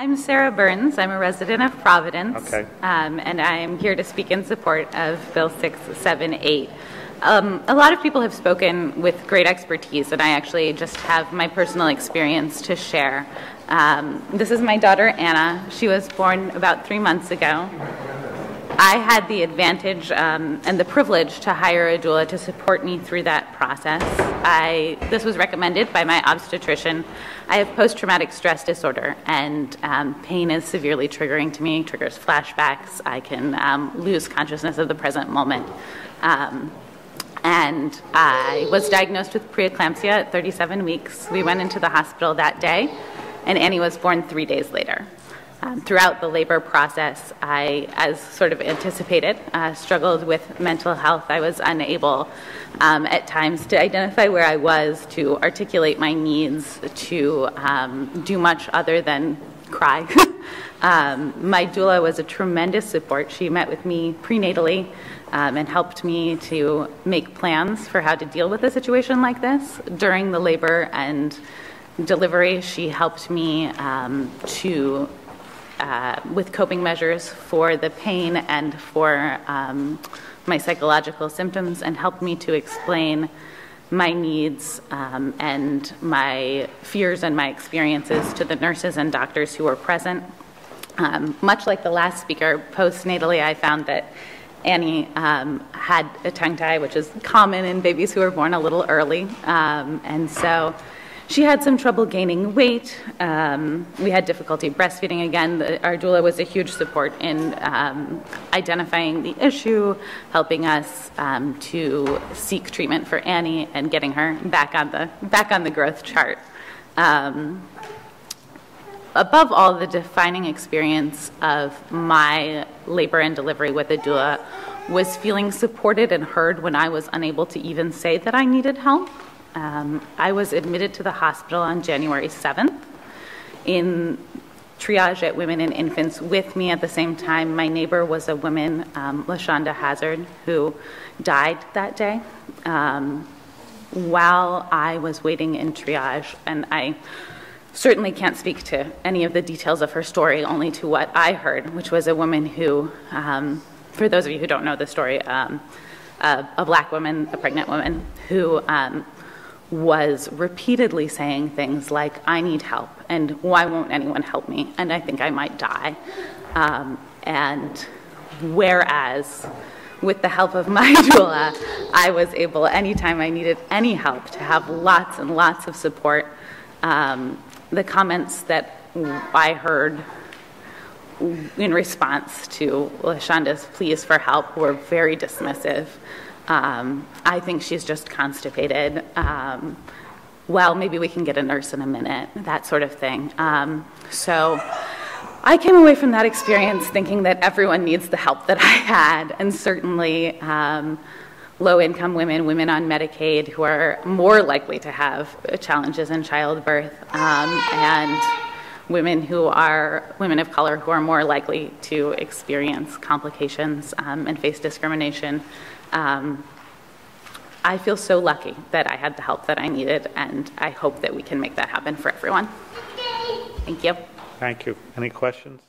I'm Sarah Burns. I'm a resident of Providence, Okay. and I am here to speak in support of Bill 678. A lot of people have spoken with great expertise, and I actually just have my personal experience to share. This is my daughter, Anna. She was born about 3 months ago. I had the advantage and the privilege to hire a doula to support me through that process. This was recommended by my obstetrician. I have post-traumatic stress disorder, and pain is severely triggering to me, triggers flashbacks. I can lose consciousness of the present moment. And I was diagnosed with preeclampsia at 37 weeks. We went into the hospital that day, and Annie was born 3 days later. Throughout the labor process, I, as sort of anticipated, struggled with mental health. I was unable at times to identify where I was, to articulate my needs, to do much other than cry. My doula was a tremendous support. She met with me prenatally and helped me to make plans for how to deal with a situation like this. During the labor and delivery, she helped me with coping measures for the pain and for my psychological symptoms, and helped me to explain my needs and my fears and my experiences to the nurses and doctors who were present. Much like the last speaker, postnatally I found that Annie had a tongue tie, which is common in babies who are born a little early, and so she had some trouble gaining weight. We had difficulty breastfeeding again. Our doula was a huge support in identifying the issue, helping us to seek treatment for Annie and getting her back on the growth chart. Above all, the defining experience of my labor and delivery with a doula was feeling supported and heard when I was unable to even say that I needed help. I was admitted to the hospital on January 7th in triage at Women and Infants. With me at the same time, my neighbor was a woman, LaShonda Hazard, who died that day. While I was waiting in triage, and I certainly can't speak to any of the details of her story, only to what I heard, which was a woman who, for those of you who don't know the story, a black woman, a pregnant woman, who was repeatedly saying things like, I need help, and why won't anyone help me, and I think I might die. And whereas with the help of my doula, I was able, anytime I needed any help, to have lots and lots of support. The comments that I heard in response to LaShonda's pleas for help were very dismissive. I think she's just constipated. Well, maybe we can get a nurse in a minute, that sort of thing. So I came away from that experience thinking that everyone needs the help that I had, and certainly low-income women, women on Medicaid who are more likely to have challenges in childbirth, and women who are women of color who are more likely to experience complications and face discrimination. I feel so lucky that I had the help that I needed, and I hope that we can make that happen for everyone. Thank you. Thank you. Any questions?